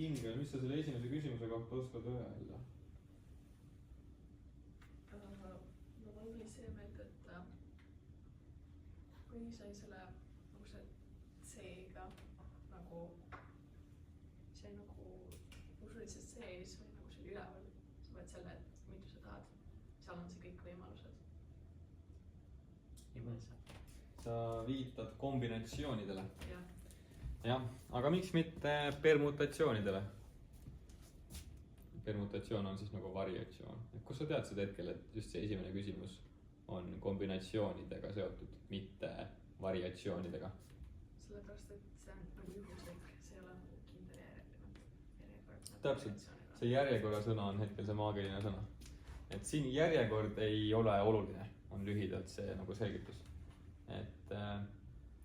kindel, mis sa selle esimese küsimuse kohta oskad öelda? Mul tuli see meelde, et kui sai selle nagu see C-ga nagu see nagu usuliselt sees või nagu see üleval, sa võid selle, et mitu sa tahad, seal on see kõik võimalused. Sa viitad kombinatsioonidele. Jah, aga miks mitte permutatsioonidele? Permutatsioon on siis nagu variatsioon. Kus sa tead seda hetkel, et just see esimene küsimus on kombinatsioonidega seotud, mitte variatsioonidega? sellepärast, et see on nagu juhuslik, see ei ole nagu kindel järjekord. Täpselt, see järjekorra sõna on hetkel see maagiline sõna. Et siin järjekord ei ole oluline, on lühidalt see nagu selgitus. Et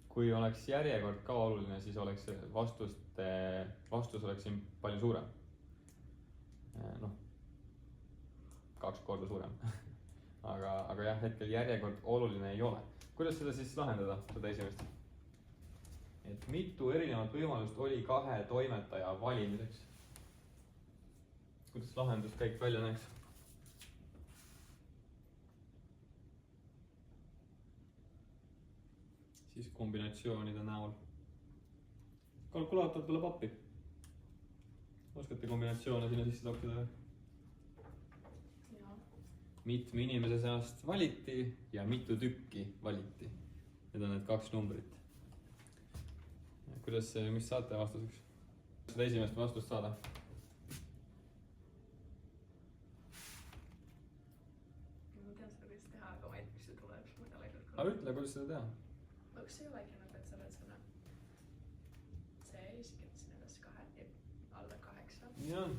kui oleks järjekord ka oluline, siis oleks vastus oleks siin palju suurem. 2 korda suurem. aga jah, hetkel järjekord oluline ei ole. Kuidas seda siis lahendada, seda esimest? Et mitu erinevat võimalust oli 2 toimetaja valimiseks? Kuidas lahendus kõik välja näeks? Siis kombinatsioonide näol. Kalkulaator tuleb appi. Oskate kombinatsioone sinna sisse toksida? Mitme inimese seast valiti ja mitu tükki valiti. Need on need 2 numbrit. Kuidas, mis saate vastuseks? Seda esimest vastust saada? Ma tean seda, kuidas teha, aga ma ei tea, mis see tuleb. Aga ütle, kuidas seda teha? Aga see ei olegi nagu, et sa oled selle see kirjutasin ennast 2 alla 8. Nii on.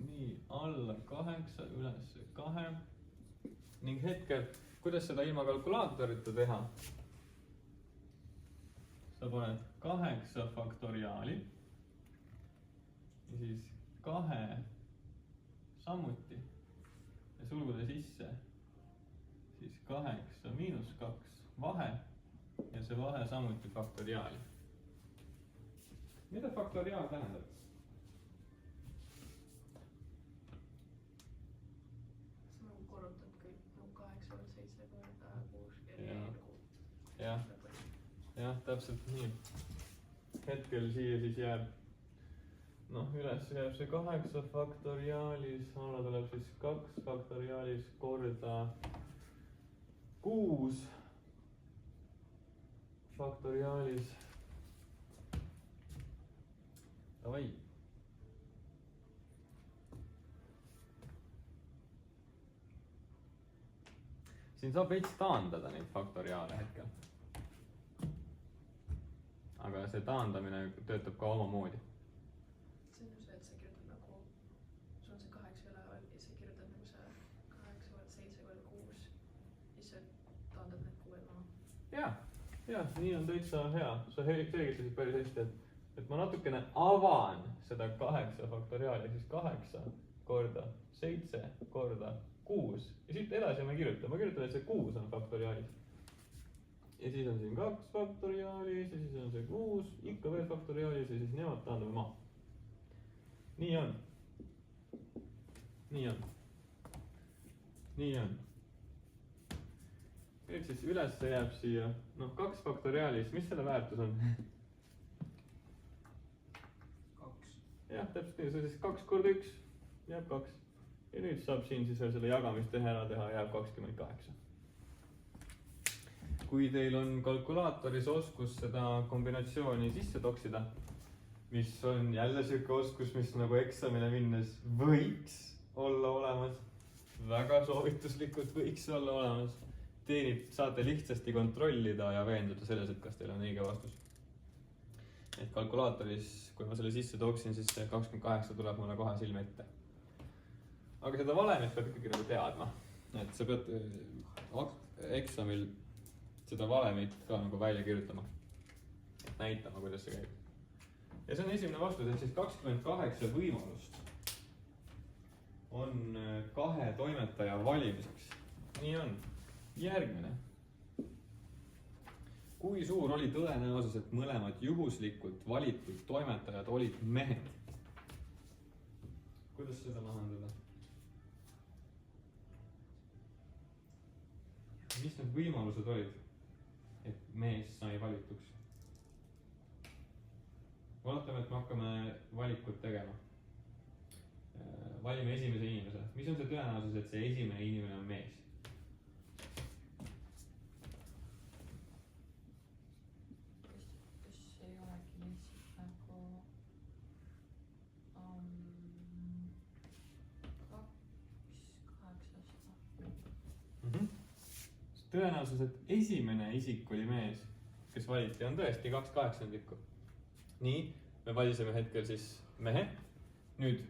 Nii, alla 8, üles 2. Ning hetkel, kuidas seda ilma kalkulaatorita teha? Sa paned 8 faktoriaali ja siis 2 samuti ja sulgude sisse siis 8 miinus 2 vahe ja see vahe samuti faktoriaali. Mida faktoriaal tähendab? See nagu korrutad kõik nagu 8 või 7 korda 6 ja jah, täpselt nii. Hetkel siia siis jääb, üles jääb see 8 faktoriaalis, alla tuleb siis 2 faktoriaalis korda 6 faktoriaalis. Davai. Siin saab veits taandada neid faktoriaale hetkel. Aga see taandamine töötab ka omamoodi. See on ju see, et sa kirjutad nagu, sul on see 8 üleval ja sa kirjutad nagu see 8 korda 7 korda 6 ja siis sa taandad need 6 maha. Ja, nii on täitsa hea. Sa selgitasid päris hästi, et ma natukene avan seda 8 faktoriaali, siis 8 korda 7 korda 6 ja siit edasi ma kirjutan, et see 6 on faktoriaalis. Ja siis on siin 2 faktoriaalis ja siis on see 6, ikka veel faktoriaalis ja siis nemad taandame maha. Nii on. Nüüd siis üles jääb siia, 2 faktoriaalis, mis selle väärtus on? 2. Jah, täpselt nii, see on siis 2 korda 1, jääb 2. Ja nüüd saab siin siis veel selle jagamistehe ära teha, jääb 28. Kui teil on kalkulaatoris oskus seda kombinatsiooni sisse toksida, mis on jälle siuke oskus, mis nagu eksamile minnes võiks olla olemas, väga soovituslikult võiks olla olemas, saate lihtsasti kontrollida ja veenduda selles, et kas teil on õige vastus. Et kalkulaatoris, kui ma selle sisse toksin, siis see 28 tuleb mulle kohe silme ette. Aga seda valemit pead ikkagi nagu teadma, et sa pead eksamil seda valemit ka nagu välja kirjutama, et näitama, kuidas see käib. Ja see on esimene vastus, et siis 28 võimalust on 2 toimetaja valimiseks. Nii on. Järgmine. Kui suur oli tõenäosus, et mõlemad juhuslikult valitud toimetajad olid mehed? kuidas seda lahendada? Mis need võimalused olid, et mees sai valituks? Oletame, et me hakkame valikut tegema. Valime esimese inimese. Mis on see tõenäosus, et see esimene inimene on mees? Kas ei olegi lihtsalt nagu 2/8? Tõenäosus, et esimene isik oli mees, kes valiti, on tõesti 2/8. Nii, me valisime hetkel siis mehe. Nüüd,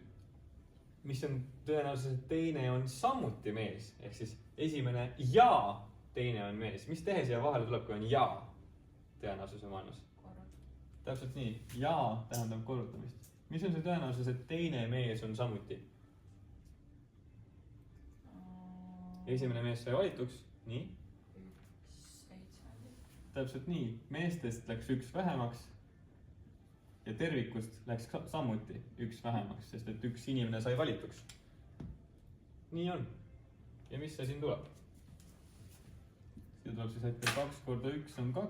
mis on tõenäosus, et teine on samuti mees, ehk siis esimene ja teine on mees. Mis tehe siia vahele tuleb, kui on ja tõenäosuse maailmas? Täpselt nii, ja tähendab korrutamist. Mis on see tõenäosus, et teine mees on samuti? Esimene mees sai valituks, nii? 1/7. Täpselt nii, meestest läks üks vähemaks ja tervikust läks samuti üks vähemaks, sest et üks inimene sai valituks. Nii on. Ja mis see siin tuleb? Siin tuleb siis hetkel 2 korda 1 on 2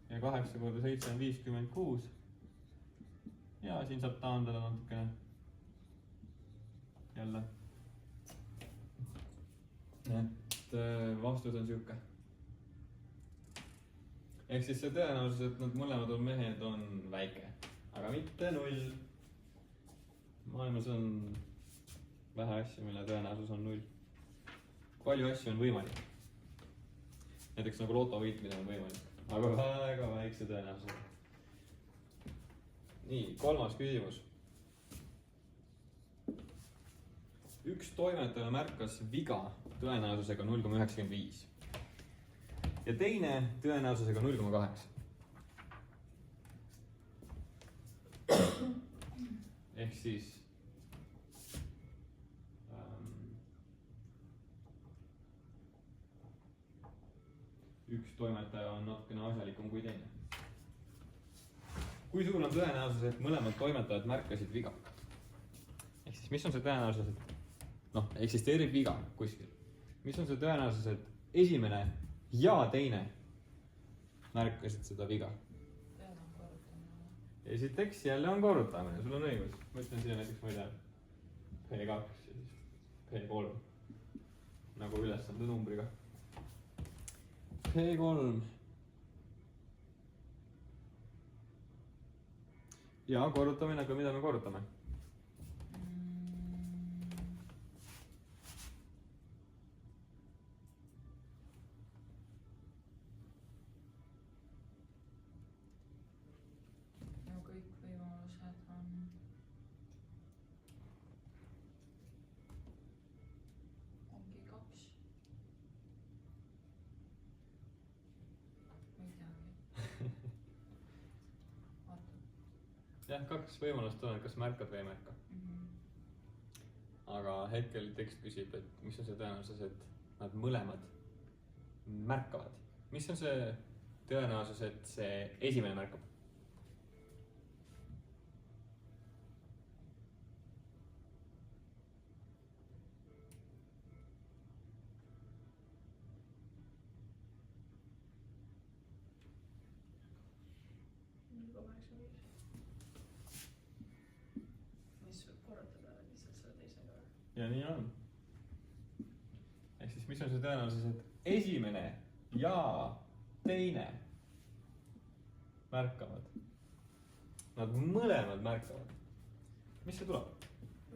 ja 8 korda 7 on 56. Ja siin saab taandada natukene. Jälle. Et vastus on siuke. Ehk siis see tõenäosus, et nad mõlemad on mehed, on väike, aga mitte 0. Maailmas on vähe asju, mille tõenäosus on 0. Palju asju on võimalik. Näiteks nagu loto võitmine on võimalik, aga väga väikse tõenäosusega. Nii, 3. küsimus. Üks toimetaja märkas viga tõenäosusega 0,95 ja teine tõenäosusega 0,8. Ehk siis üks toimetaja on natukene asjalikum kui teine. Kui suur on tõenäosus, et mõlemad toimetajad märkasid viga? Ehk siis mis on see tõenäosus, et eksisteerib viga kuskil? Mis on see tõenäosus, et esimene ja teine märkasid seda viga? Jälle on korrutamine. Esiteks jälle on korrutamine, sul on õigus. Ma ütlen siia näiteks, ma ei tea, P2 ja siis P3 nagu ülesande numbriga. P3 ja korrutamine, aga mida me korrutame? Jah, 2 võimalust on, kas märkad või ei märka. Aga hetkel tekst küsib, et mis on see tõenäosus, et nad mõlemad märkavad. Mis on see tõenäosus, et see esimene märkab? Ja nii on. Ehk siis mis on see tõenäosus, et esimene ja teine märkavad? Nad mõlemad märkavad. Mis see tuleb?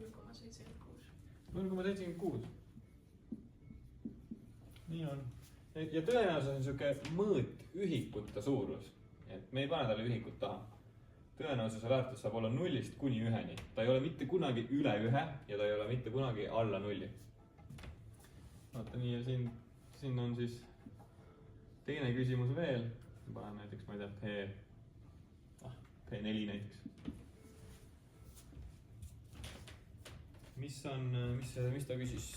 0,76. 0,76. Nii on. Ja tõenäosus on siuke mõõtühikute suurus. Et me ei pane talle ühikut taha. Tõenäosuse väärtus saab olla 0-st kuni 1-ni. Ta ei ole mitte kunagi üle 1 ja ta ei ole mitte kunagi alla 0. Vaata nii ja siin on siis teine küsimus veel. Panen näiteks, ma ei tea, P4 näiteks. Mis ta küsis?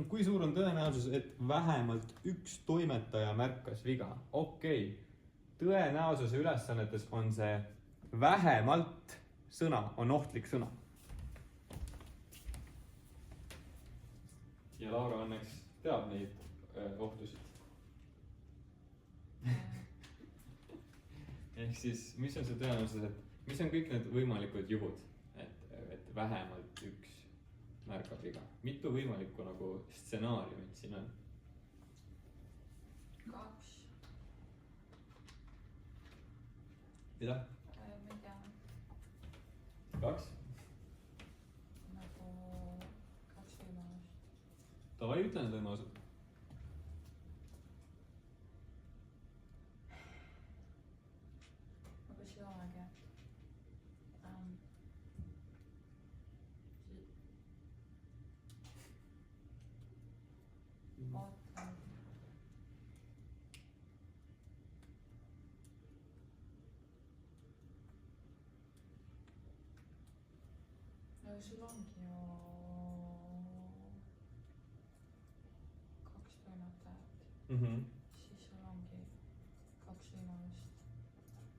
Kui suur on tõenäosus, et vähemalt üks toimetaja märkas viga? Okei. Tõenäosuse ülesannetes on see vähemalt sõna on ohtlik sõna. Ja Laura õnneks teab neid ohtusid. Ehk siis, mis on see tõenäosus, et mis on kõik need võimalikud juhud, et vähemalt üks märkab viga? Mitu võimalikku nagu stsenaariumit siin on? 2. Mida? Ma ei tea. 2? Nagu 2 võimalust. Tavai, ütle need võimalused. Aga see ei olegi. Oota. No sul ongi ju 2 toimetajat. Siis sul ongi 2 võimalust.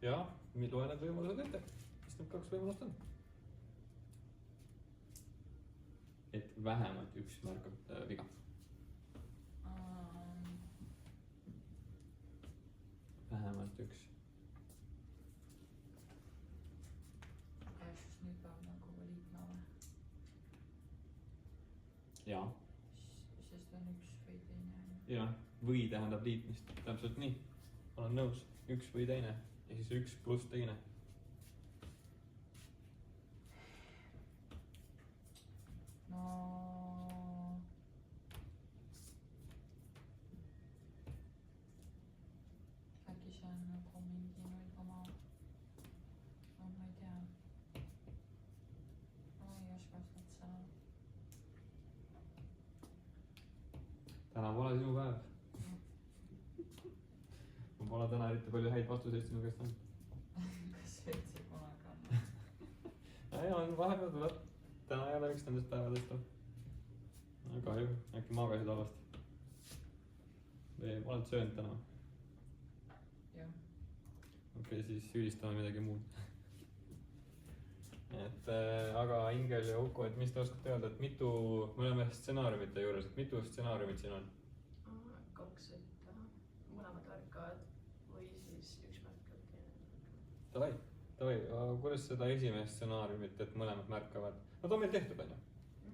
Ja, loe need võimalused ette. Mis need 2 võimalust on? Et vähemalt üks märkab viga. Vähemalt üks. Aga siis nüüd peab nagu liitma või? Jaa. Sest on üks või teine. Jah, või tähendab liitmist. Täpselt nii. Olen nõus. Üks või teine. Ja siis üks pluss teine. No... Äkki see on nagu mingi 0, no ma ei tea. Ma ei oska seda. Täna pole sinu päev. Ma pole täna eriti palju häid vastuseid sinu käest andnud. Kas see üldse kunagi on? Ja, vahepeal tuleb. Täna ei ole üks nendest päevadest. No kahju, äkki magasid halvasti. Või oled söönud täna? Jah. Okei, siis süüdistame midagi muud. Et aga Ingel ja Uko, et mis te oskate öelda, et mitu, me oleme stsenaariumite juures, et mitu stsenaariumit siin on? 2, et mõlemad märkavad või siis üks märkab teine. Tavai, kuidas seda esimest stsenaariumit, et mõlemad märkavad? No ta on meil tehtud, on ju.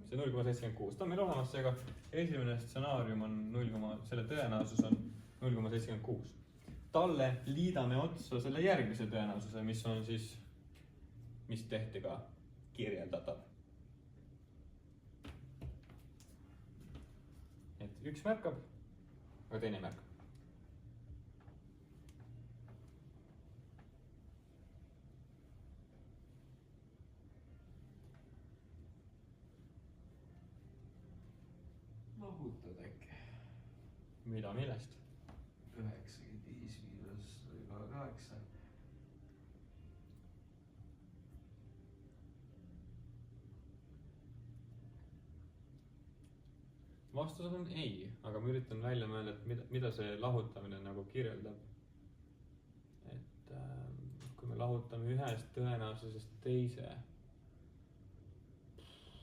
See 0,76. Ta on meil olemas, seega esimene stsenaarium on 0, selle tõenäosus on 0,76. Talle liidame otsa selle järgmise tõenäosuse, mis on siis, mis tehti ka kirjeldatav. Et üks märkab, aga teine märkab. Lahutad äkki? Mida, millest? 95 miinus 0,8. Vastus on ei, aga ma üritan välja mõelda, et mida see lahutamine nagu kirjeldab. Et kui me lahutame ühest tõenäosusest teise,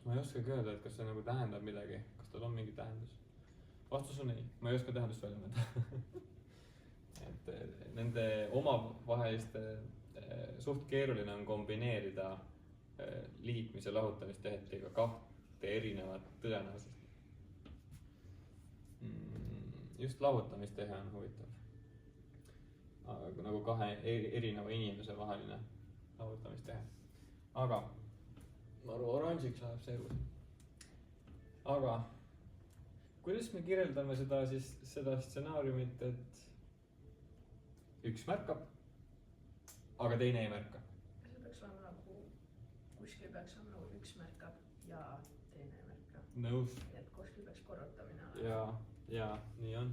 ma ei oskagi öelda, et kas see nagu tähendab midagi, kas tal on mingi tähendus. Vastus on ei, ma ei oska tähendust välja mõelda. Et nende omavaheliste suht keeruline on kombineerida liitmis- ja lahutamistehetega 2 erinevat tõenäosust. Just lahutamistehe on huvitav. Nagu 2 erineva inimese vaheline lahutamistehe. Aga ma arvan, oranžiks läheb see elu. Aga kuidas me kirjeldame seda siis, seda stsenaariumit, et üks märkab, aga teine ei märka? See peaks olema nagu, kuskil peaks olema nagu üks märkab ja teine ei märka. Nõus. Et kuskil peaks korrutamine olema. Ja, nii on.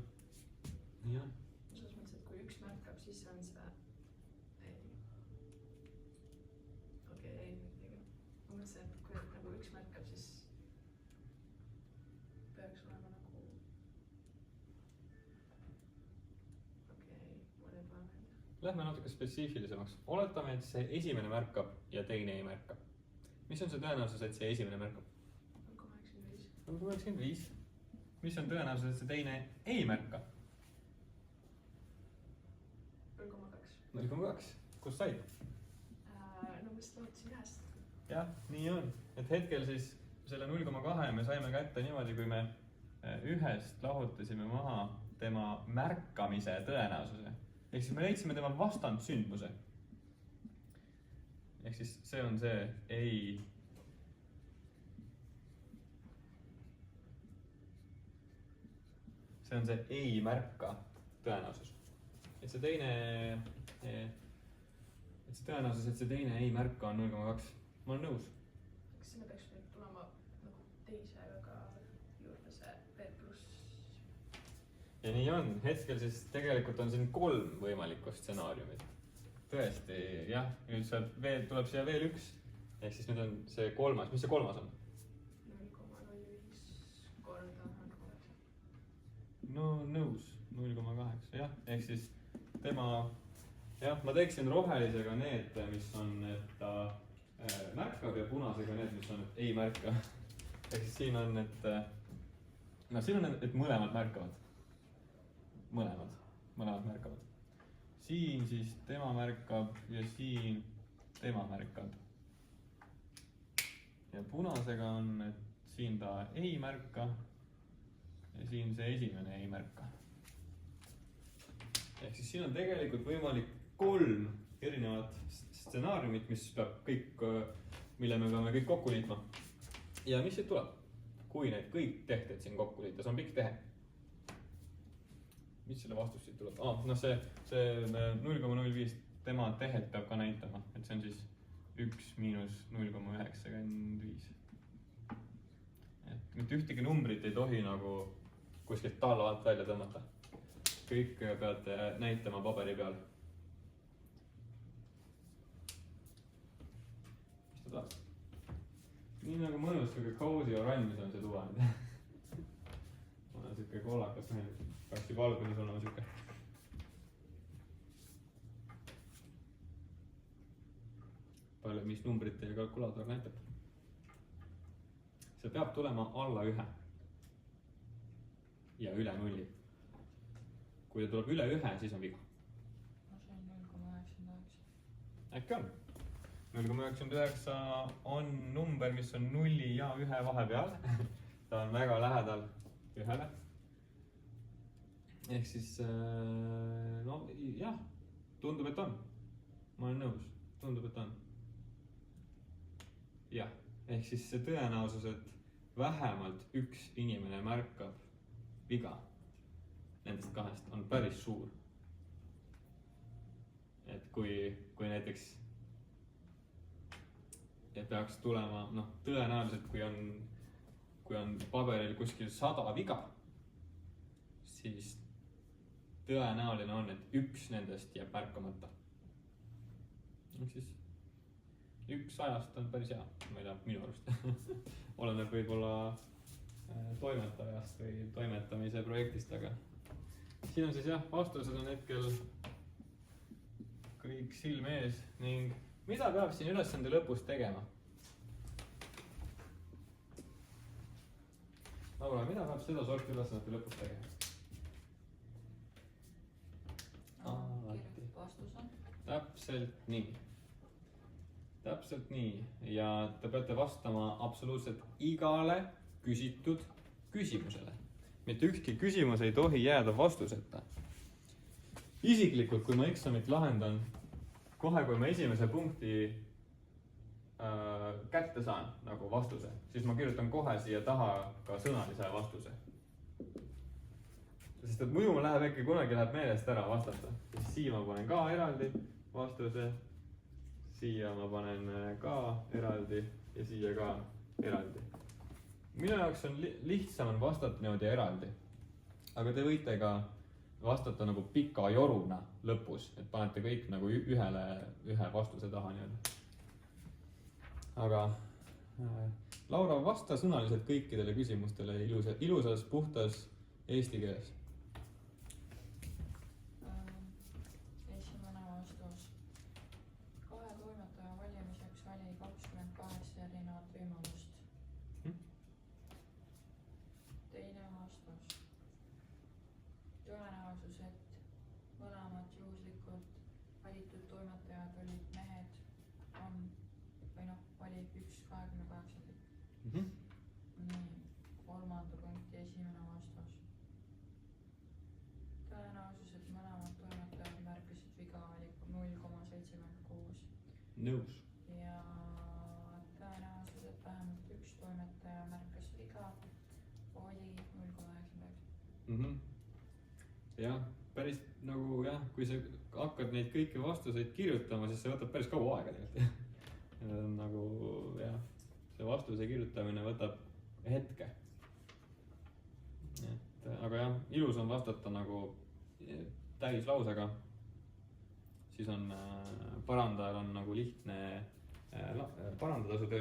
Nii on. Selles mõttes, et kui üks märkab, siis on see ei. Okei, ei midagi. Ma mõtlesin, et kui nagu üks märkab, siis peaks olema nagu okei, mul ei pane meelde. Lähme natuke spetsiifilisemaks. Oletame, et see esimene märkab ja teine ei märka. Mis on see tõenäosus, et see esimene märkab? 0,95. Mis on tõenäosus, et see teine ei märka? 0,2. 0,2. Kus said? No ma seda ootasin ühest. Jah, nii on. Et hetkel siis selle 0,2 me saime kätte niimoodi, kui me ühest lahutasime maha tema märkamise tõenäosuse. Ehk siis me leidsime tema vastandsündmuse. Ehk siis see on see ei. See on see ei märka tõenäosus. Et see teine, et see tõenäosus, et see teine ei märka on 0,2. Ma olen nõus. Kas sinna peaks nüüd tulema nagu teisega juurde see B+? Ja nii on. Hetkel siis tegelikult on siin 3 võimalikku stsenaariumit. Tõesti, jah. Nüüd sealt tuleb siia veel 1. Ehk siis nüüd on see 3. Mis see 3 on? 0,05 korda 0,8. No nõus. 0,8. Jah. Ehk siis tema, jah, ma teeksin rohelisega need, mis on, et ta märkab ja punasega need, mis on, et ei märka. Ehk siis siin on, et no siin on, et mõlemad märkavad. Mõlemad märkavad. Siin siis tema märkab ja siin tema märkab. Ja punasega on, et siin ta ei märka ja siin see esimene ei märka. Ehk siis siin on tegelikult võimalik 3 erinevat stsenaariumit, mis peab kõik, mille me peame kõik kokku liitma. Ja mis siit tuleb? Kui need kõik tehted siin kokku liita, see on pikk tehe. Mis selle vastus siit tuleb? No see 0,05 tema tehet peab ka näitama, et see on siis 1 miinus 0,95. Et mitte ühtegi numbrit ei tohi nagu kuskilt talla alt välja tõmmata. Kõik peate näitama paberi peal. Mis ta tahab? Nii nagu mõnus siuke cozy oranž on see tuva nüüd. Ma olen siuke kollakas meeldib. Peaks juba alguses olema siuke. Palju, mis numbrit teie kalkulaator näitab? See peab tulema alla 1 ja üle 0. Kui ta tuleb üle 1, siis on viga. No see on 0,99. Äkki on. 0,99 on number, mis on 0 ja 1 vahepeal. Ta on väga lähedal 1-le. Ehk siis, no jah, tundub, et on. Ma olen nõus, tundub, et on. Jah, ehk siis see tõenäosus, et vähemalt 1 inimene märkab viga nendest 2 on päris suur. Et kui näiteks peaks tulema, noh, tõenäoliselt kui on paberil kuskil 100 viga, siis tõenäoline on, et 1 nendest jääb märkamata. Ehk siis 1 100 on päris hea, ma ei tea, minu arust. Oleneb võib-olla toimetajast või toimetamise projektist, aga siin on siis jah, vastused on hetkel kõik silme ees ning mida peab siin ülesande lõpus tegema? Laura, mida peab seda sorti ülesannete lõpus tegema? Vastus on? Täpselt nii. Ja te peate vastama absoluutselt igale küsitud küsimusele. Mitte ükski küsimus ei tohi jääda vastuseta. Isiklikult, kui ma eksamit lahendan, kohe kui ma esimese punkti kätte saan nagu vastuse, siis ma kirjutan kohe siia taha ka sõnalise vastuse. Sest et muidu ma äkki kunagi läheb meelest ära vastata. Siia ma panen ka eraldi vastuse, siia ma panen ka eraldi ja siia ka eraldi. Minu jaoks on lihtsam on vastata niimoodi eraldi, aga te võite ka vastata nagu pika joruna lõpus, et panete kõik nagu ühe vastuse taha nii-öelda. Aga Laura, vasta sõnaliselt kõikidele küsimustele ilusas, puhtas eesti keeles. Esimene tõenäosus, et mõlemad juhuslikult valitud toimetajad olid mehed, on või noh, oli 1/28. Nii, kolmanda punkti esimene vastus. Tõenäosus, et mõlemad toimetajad märkasid viga, oli 0,76. nõus. ja tõenäosus, et vähemalt üks toimetaja märkas viga, oli 0,99. Jah, päris nagu jah, kui sa hakkad neid kõiki vastuseid kirjutama, siis see võtab päris kaua aega tegelikult. Nagu jah, see vastuse kirjutamine võtab hetke. Et, aga jah, ilus on vastata nagu täislausega. Siis on parandajal on nagu lihtne parandada su töö.